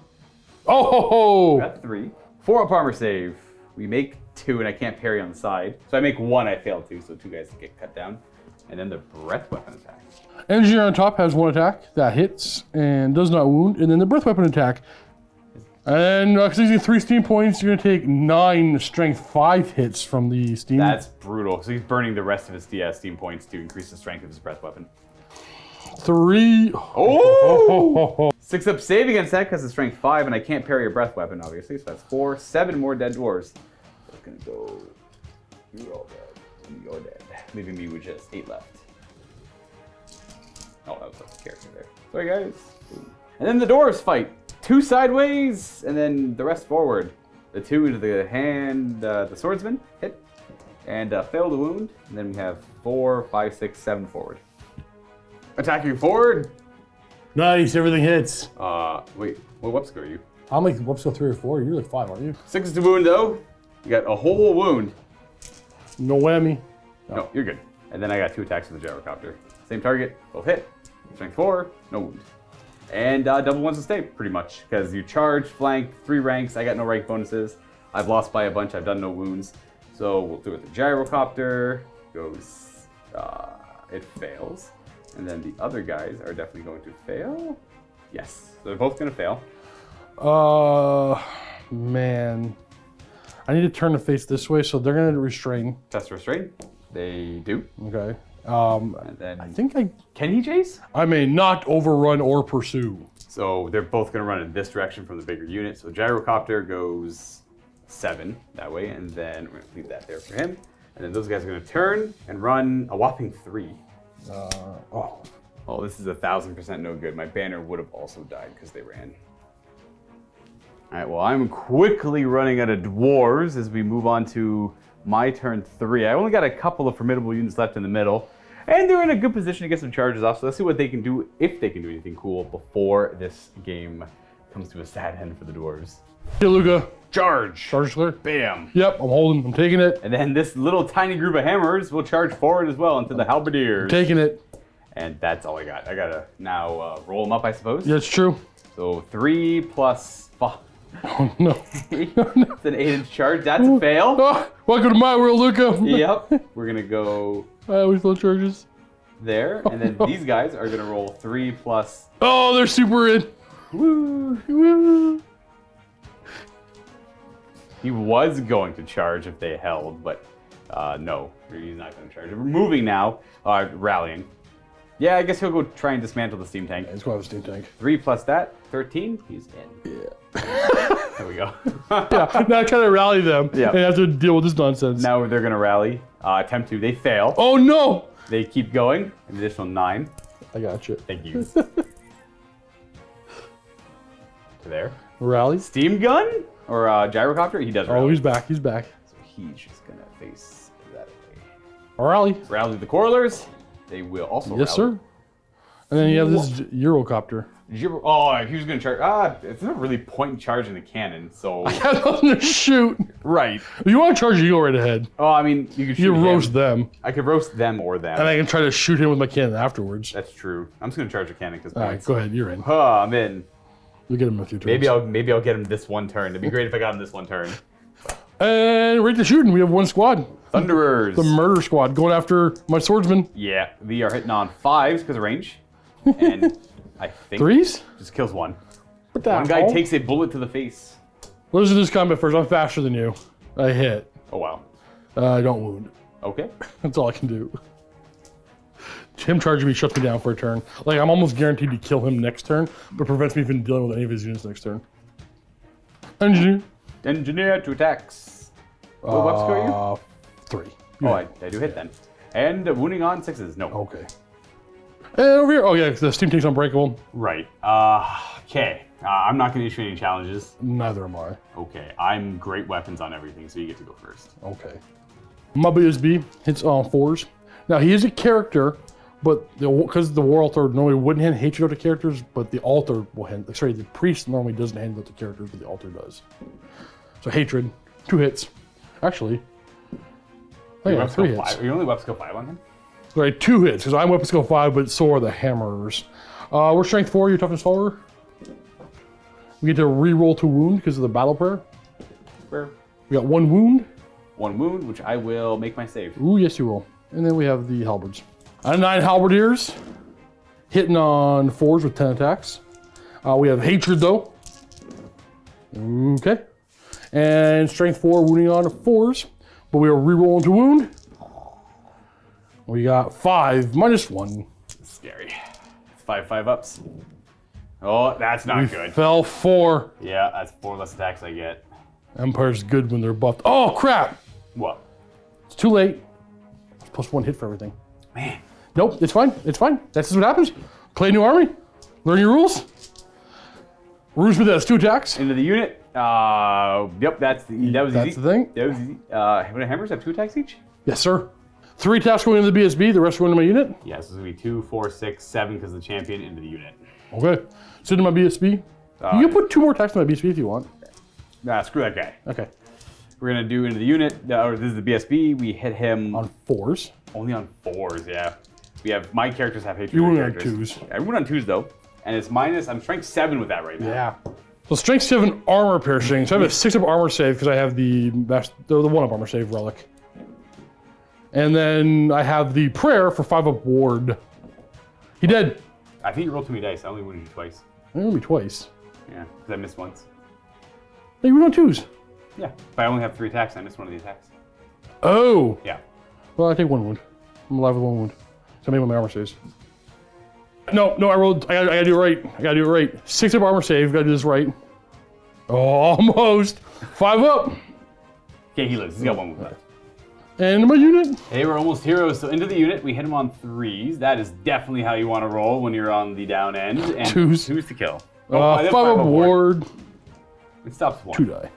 Oh ho ho! Got 3. 4 up armor save. We make 2, and I can't parry on the side. So I make 1, I fail 2, so 2 guys get cut down. And then the breath weapon attack. Engineer on top has 1 attack that hits and does not wound, and then the breath weapon attack. And because he's using 3 steam points, you're gonna take 9 strength 5 hits from the steam. That's brutal. So he's burning the rest of his steam points to increase the strength of his breath weapon. 3. Oh! 6 up save against that because it's strength 5, and I can't parry a breath weapon, obviously. So that's 4. 7 more dead dwarves. So it's gonna go. You're all dead. You're dead. Leaving me with just 8 left. Oh, that was a character there. Sorry, guys. And then the dwarves fight. 2 sideways, and then the rest forward. The 2 into the hand, the swordsman, hit, and fail to wound. And then we have 4, 5, 6, 7 forward. Attacking forward. Nice, everything hits. Wait, what score are you? I'm like whoops go 3 or 4. You're like 5, aren't you? 6 to wound though. You got a whole wound. No whammy. No, you're good. And then I got 2 attacks with the gyrocopter. Same target, both hit. Strength 4, no wound. And double ones to stay, pretty much. Because you charge, flank, 3 ranks. I got no rank bonuses. I've lost by a bunch. I've done no wounds. So we'll do it with the gyrocopter. Goes, it fails. And then the other guys are definitely going to fail. Yes, so they're both going to fail. Man. I need to turn the face this way, so they're gonna restrain. Test restrain. They do. Okay. And then I think can he chase? I may not overrun or pursue. So they're both going to run in this direction from the bigger unit. So gyrocopter goes 7 that way, and then we're going to leave that there for him. And then those guys are going to turn and run a whopping 3. Oh, this is 1,000% no good. My banner would have also died because they ran. All right, well, I'm quickly running out of dwarves as we move on to my turn 3. I only got a couple of formidable units left in the middle, and they're in a good position to get some charges off. So let's see what they can do, if they can do anything cool before this game comes to a sad end for the dwarves. Hey, Luka. Charge. Charge clear. Bam. Yep, I'm holding. I'm taking it. And then this little tiny group of hammers will charge forward as well into the halberdiers. Taking it. And that's all I got. I gotta now roll them up, I suppose. Yeah, it's true. So 3 plus 5. Oh, no. It's an 8-inch charge. That's a fail. Oh, welcome to my world, Luka. Yep. We're gonna go I always love charges. there, and then these guys are gonna roll 3 plus. Oh, they're super in. Woo! Woo. He was going to charge if they held, but no, he's not going to charge. We're moving now, rallying. Yeah, I guess he'll go try and dismantle the steam tank. Let's go have a steam tank. 3 plus that, 13. He's in. Yeah. There we go. Yeah, now I try to rally them Yeah. and have to deal with this nonsense. Now they're going to rally. Attempt to. They fail. Oh, no. They keep going. An additional 9. I got you. Thank you. To there. Rally. Steam gun or gyrocopter? He does rally. Oh, he's back. He's back. So he's just going to face that way. Rally. Rally the Quarrelers. They will also Yes, rally. sir. And then you have this Eurocopter. Oh, he was going to charge. It's not really point charging the cannon, so. I don't want to shoot. Right. If you want to charge, you go right ahead. Oh, I mean, you could shoot You him. roast them, I could roast them or them. and I can try to shoot him with my cannon afterwards. That's true. I'm just going to charge a cannon because All right, go ahead. You're in. I'm in. You'll get him in a few turns. Maybe I'll get him this one turn. It'd be great if I got him this one turn. And right to shooting, we have one squad. Thunderers. The murder squad going after my swordsman. Yeah, we are hitting on 5s because of range. And I think 3s? just kills one. What the One guy hell? takes a bullet to the face. Let's do this combat first. I'm faster than you. I hit. Oh, wow. I don't wound. Okay. That's all I can do. Him charging me shuts me down for a turn. Like, I'm almost guaranteed to kill him next turn, but prevents me from dealing with any of his units next turn. Engineer. Engineer to attacks. What weapons are you? 3. Oh, I do hit then. And wounding on 6s. No. Okay. And over here, oh yeah, the steam tank's unbreakable. Right. Okay. I'm not going to issue any challenges. Neither am I. Okay. I'm great weapons on everything, so you get to go first. Okay. My BSB hits on 4s. Now he is a character, but because the War Altar normally wouldn't hand hatred out to characters, but the altar will hand. Sorry, the priest normally doesn't hand it out to characters, but the altar does. So hatred, 2 hits. Actually, I Your got 3 hits. 5. You only weapon skill 5 on him? Right, 2 hits, because I'm weapon skill 5, but so are the hammerers. We're strength 4, you're toughness 4. We get to re-roll to wound because of the battle prayer. Where? We got 1 wound. 1 wound, which I will make my save. Ooh, yes you will. And then we have the halberds. 9 halberdiers, hitting on 4s with 10 attacks. We have hatred though. Okay. And strength 4, wounding on 4s, but we are re-rolling to wound. We got 5 minus 1. Scary. It's 5 ups. Oh, that's not good. Fell 4. Yeah, that's 4 less attacks I get. Empire's good when they're buffed. Oh crap! What? It's too late. It's plus 1 hit for everything. Man. Nope, it's fine. It's fine. That's just what happens. Play a new army. Learn your rules. Rules with that's 2 attacks. Into the unit. Yep, that was easy. That's the thing. That was easy. Would hammers have 2 attacks each? Yes, sir. 3 attacks going into the BSB. The rest going into my unit. Yeah, so it's going to be 2, 4, 6, 7 because of the champion into the unit. Okay. So into my BSB. You can put 2 more attacks in my BSB if you want. Nah, screw that guy. Okay. We're going to do into the unit, or this is the BSB. We hit him On 4s. only on 4s, yeah. We have, my characters have hatred. You for went on characters. 2s. I went on 2s though. and it's minus. I'm strength 7 with that right now. Yeah. So strength 7 armor piercing. So I have a 6 up armor save because I have the 1 up armor save relic. And then I have the prayer for 5 up ward. He dead. I think you rolled too many dice. I only wounded you twice. I rolled me twice. Yeah, because I missed once. Hey, you were on 2s. Yeah, but I only have 3 attacks, and I missed one of the attacks. Oh. Yeah. Well, I take 1 wound. I'm alive with 1 wound. So I made my armor saves. No, I rolled. I gotta do it right. 6 up armor save. Gotta do this right. Oh, almost. 5 up. Okay, he lives. He's got 1 wound left. And my unit. Hey, we're almost heroes. So into the unit, we hit him on 3s. That is definitely how you want to roll when you're on the down end. And 2s. 2s to kill. 5 up ward. It stops 1. 2 die.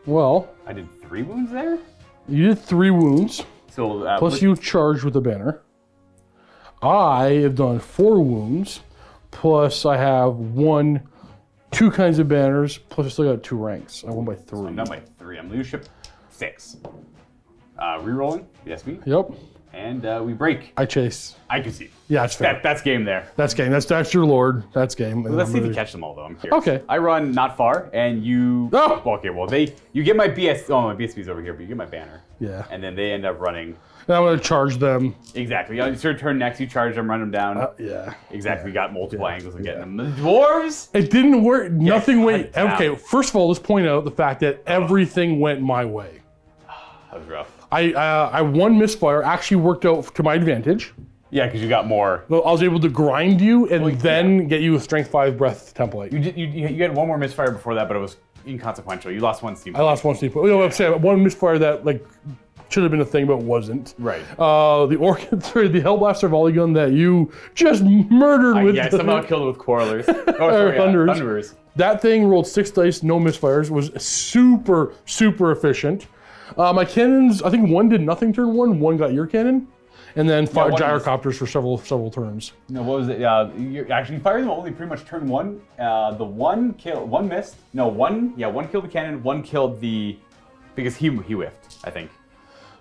Well, I did 3 wounds there? you did 3 wounds. So Plus you charged with the banner. I have done 4 wounds. Plus I have 2 kinds of banners. Plus I still got 2 ranks. I won by 3. I'm done by 3. I'm leadership 6. Rerolling, PSB. Yep. And we break. I chase. I can see. Yeah, that's fair. That's game there. That's game. That's your lord. That's game. Let's see if you catch them all, though. I'm curious. Okay. I run not far, and you. Oh! Well, okay. Well, you get my BS. Oh, my BSB's over here, but you get my banner. Yeah. And then they end up running. And I'm gonna charge them. Exactly. It's your turn next. You charge them, run them down. Yeah. Exactly. We got multiple angles of getting them. The dwarves. It didn't work. Nothing went. cut down. Okay. First of all, let's point out the fact that everything went my way. That was rough. I won misfire. Actually worked out to my advantage. Yeah, because you got more. I was able to grind you and then get you a strength 5 breath template. You had 1 more misfire before that, but it was inconsequential. You lost 1 steam. I lost 1 steam point. I'm saying 1 misfire that should have been a thing but wasn't. Right. The the Hellblaster volley gun that you just murdered with. Yeah, somehow killed it with quarrelers. Thunderers. That thing rolled 6 dice, no misfires. Was super efficient. My cannons, I think 1 did nothing turn 1. 1 got your cannon, and then 5 gyrocopters for several turns. No, what was it? You actually fired them only pretty much turn 1. The 1 missed. No, 1 killed the cannon. 1 killed the because he whiffed, I think.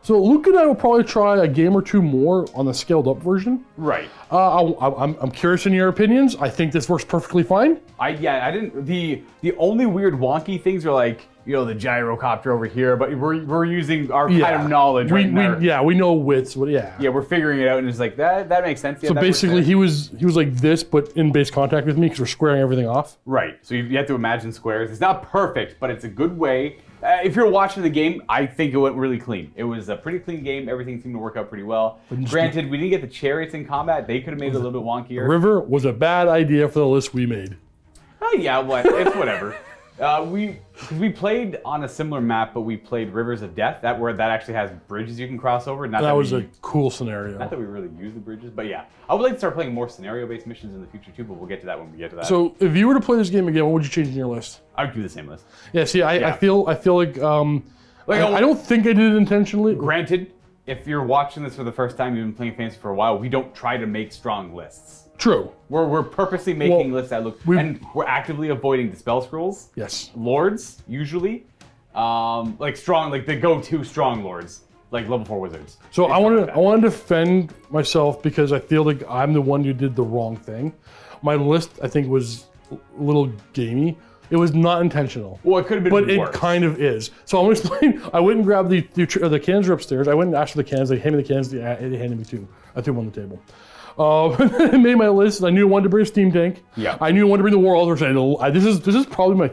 So Luke and I will probably try a game or 2 more on the scaled up version. Right. I'm curious in your opinions. I think this works perfectly fine. I didn't. The only weird wonky things are like, the gyrocopter over here, but we're using our kind of knowledge right now. We know widths, but yeah. Yeah, we're figuring it out, and it's like that makes sense. Yeah, so basically, he was like this, but in base contact with me because we're squaring everything off. Right. So you have to imagine squares. It's not perfect, but it's a good way. If you're watching the game, I think it went really clean. It was a pretty clean game. Everything seemed to work out pretty well. Granted, we didn't get the chariots in combat. They could have made it a little bit wonkier. River was a bad idea for the list we made. Oh yeah, it's whatever. We played on a similar map, but we played Rivers of Death. That actually has bridges you can cross over. That was a cool scenario. Not that we really use the bridges, but yeah. I would like to start playing more scenario-based missions in the future too, but we'll get to that when we get to that. So if you were to play this game again, what would you change in your list? I would do the same list. Yeah, see, I feel like I don't think I did it intentionally. Granted, if you're watching this for the first time, you've been playing Fantasy for a while, we don't try to make strong lists. True. We're purposely making lists that look, and we're actively avoiding the spell scrolls. Yes. Lords, usually. Strong, the go-to strong lords, like level 4 wizards. So I want to defend myself because I feel like I'm the one who did the wrong thing. My list, I think, was a little gamey. It was not intentional. Well, it could have been but worse. It kind of is. So I'm going to explain. I went and grabbed the cans are upstairs. I went and asked for the cans. They handed me the cans. They handed me 2. I threw them on the table. I made my list. I knew I wanted to bring a steam tank. Yeah. I knew I wanted to bring the war altar. This is probably my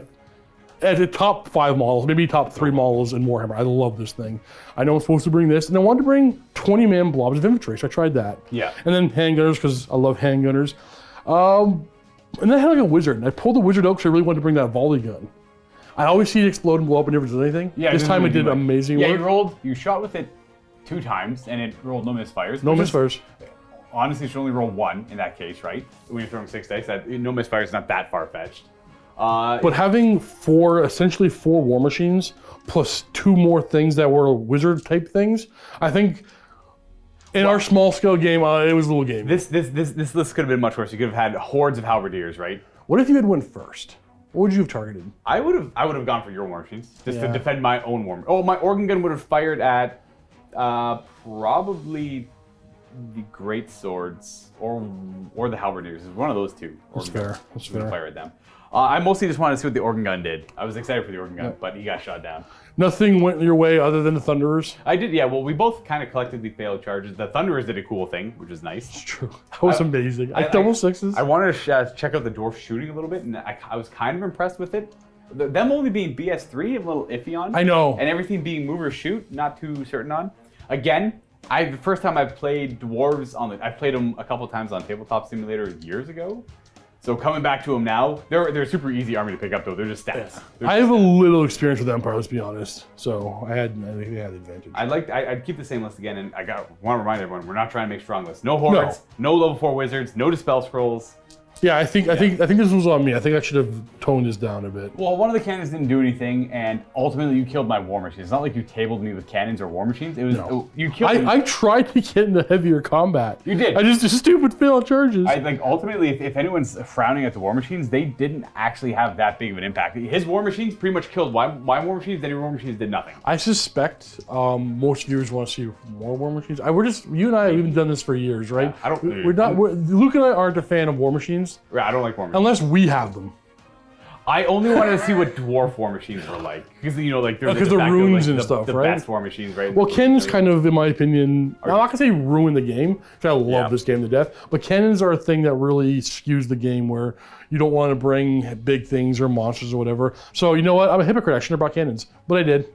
at the top 5 models, maybe top 3 models in Warhammer. I love this thing. I know I'm supposed to bring this, and I wanted to bring 20-man blobs of infantry, so I tried that. Yeah. And then handgunners because I love handgunners. And then I had a wizard, and I pulled the wizard out because I really wanted to bring that volley gun. I always see it explode and blow up and never does anything. Yeah. This time it did amazing work. Yeah, you shot with it 2 times, and it rolled no misfires. No misfires. Honestly, you should only roll 1 in that case, right? When you're throwing 6 dice, no misfires is not that far-fetched. But having essentially 4 war machines plus 2 more things that were wizard type things, I think in our small scale game, it was a little game. This list could have been much worse. You could have had hordes of halberdiers, right? What if you had went first? What would you have targeted? I would have gone for your war machines just to defend my own war. Oh, my organ gun would have fired at probably the great swords or the halberdiers. One of those two. That's fair. That's fair. Fire at them. I mostly just wanted to see what the organ gun did. I was excited for the organ gun, but he got shot down. Nothing went your way other than the Thunderers? I did, yeah. Well, we both kind of collectively failed charges. The Thunderers did a cool thing, which is nice. It's true. That was amazing. Double sixes. I wanted to check out the Dwarf shooting a little bit, and I was kind of impressed with it. Them only being BS3, I'm a little iffy on. I know. And everything being move or shoot, not too certain on. Again, the first time I played Dwarves I played them a couple times on Tabletop Simulator years ago. So coming back to them now, they're a super easy army to pick up though. They're just stats. Yeah. I have a little experience with Empire, let's be honest. So I think they had the advantage. I'd keep the same list again, and want to remind everyone, we're not trying to make strong lists. No hordes, no level 4 wizards, no dispel scrolls. Yeah, I think this was on me. I think I should have toned this down a bit. Well, one of the cannons didn't do anything, and ultimately you killed my war machines. It's not like you tabled me with cannons or war machines. It was you killed me. I tried to get into heavier combat. You did. I just stupid failed charges. Ultimately, if anyone's frowning at the war machines, they didn't actually have that big of an impact. His war machines pretty much killed my war machines. Then your war machines did nothing. I suspect most viewers want to see more war machines. You and I have even done this for years, right? Yeah, Luke and I aren't a fan of war machines. Yeah, I don't like war machines. Unless we have them. I only wanted to see what dwarf war machines were like. Because, like, they're the runes and stuff, the right? best war machines, right? Well, cannons kind of, in my opinion, I'm not going to say ruin the game, because I love this game to death, but cannons are a thing that really skews the game where you don't want to bring big things or monsters or whatever. So, you know what? I'm a hypocrite. I shouldn't have brought cannons, but I did.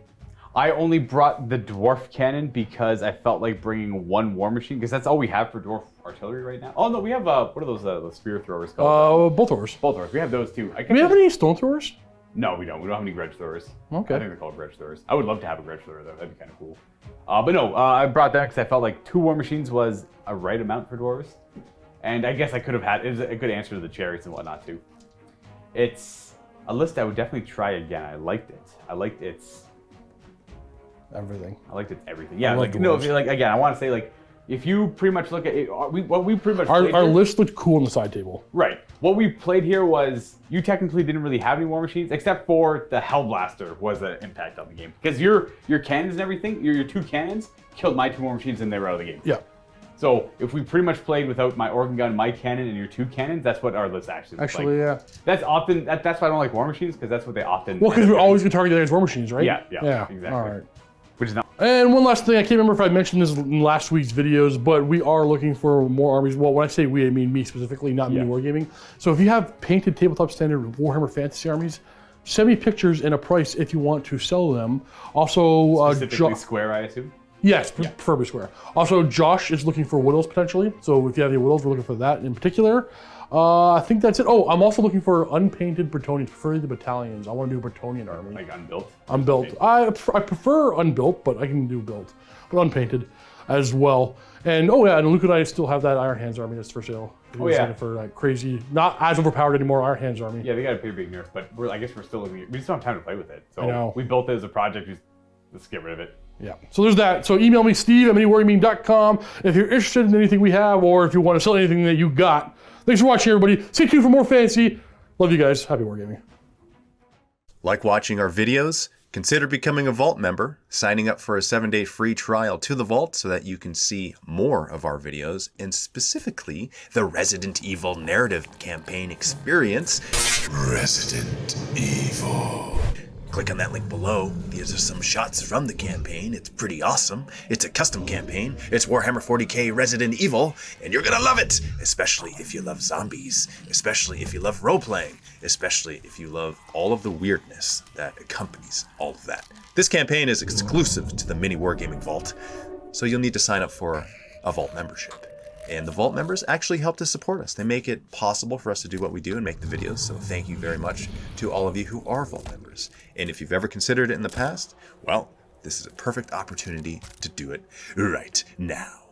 I only brought the dwarf cannon because I felt like bringing one war machine, because that's all we have for dwarf artillery right now. Oh no, we have what are those the spear throwers called? Bolt throwers. Bolt throwers. We have those too. Do we have any stone throwers? No, we don't. We don't have any grudge throwers. Okay. I think they're called grudge throwers. I would love to have a grudge thrower though. That'd be kind of cool. But no, I brought that because I felt like 2 war machines was a right amount for dwarves, and I guess I could have had. It was a good answer to the chariots and whatnot too. It's a list I would definitely try again. I liked it. I liked its. Everything. I liked it everything. Yeah, again, I want to say like if you pretty much look at it, what we pretty much our list looked cool on the side table. Right. What we played here was you technically didn't really have any war machines except for the Hellblaster was an impact on the game because your cannons and everything, your 2 cannons killed my 2 war machines and they were out of the game. Yeah. So if we pretty much played without my organ gun, my cannon, and your 2 cannons, that's what our list actually looks like. Yeah. That's often that's why I don't like war machines because that's what they often. Well, because we're always gonna target against war machines, right? Yeah, exactly. All right. Which is not. And one last thing, I can't remember if I mentioned this in last week's videos, but we are looking for more armies. Well, when I say we, I mean me specifically, not MiniWarGaming. So if you have painted tabletop standard Warhammer Fantasy armies, send me pictures and a price if you want to sell them. Also, specifically square, I assume. Yes, preferably square. Also, Josh is looking for Widows potentially. So if you have any Widows, we're looking for that in particular. I think that's it. Oh, I'm also looking for unpainted Bretonians, preferably the battalions. I want to do a Bretonian army. Like unbuilt? Unbuilt. I prefer unbuilt, but I can do built. But unpainted as well. And and Luka and I still have that Iron Hands army that's for sale. For that crazy, not as overpowered anymore, Iron Hands army. Yeah, they got a pretty big nerf, but I guess we're still looking at, we just don't have time to play with it. So I know. We built it as a project, let's get rid of it. Yeah, so there's that. So email me, steve@miniwargaming.com if you're interested in anything we have or if you want to sell anything that you got. Thanks for watching, everybody. Stay tuned for more fantasy. Love you guys. Happy wargaming. Like watching our videos? Consider becoming a Vault member, signing up for a 7-day free trial to the Vault so that you can see more of our videos, and specifically the Resident Evil narrative campaign experience. Resident Evil. Click on that link below. These are some shots from the campaign. It's pretty awesome. It's a custom campaign. It's Warhammer 40k Resident Evil, and you're gonna love it! Especially if you love zombies. Especially if you love role-playing. Especially if you love all of the weirdness that accompanies all of that. This campaign is exclusive to the MiniWarGaming Vault, so you'll need to sign up for a Vault membership. And the Vault members actually help to support us. They make it possible for us to do what we do and make the videos, so thank you very much to all of you who are Vault members. And if you've ever considered it in the past, well, this is a perfect opportunity to do it right now.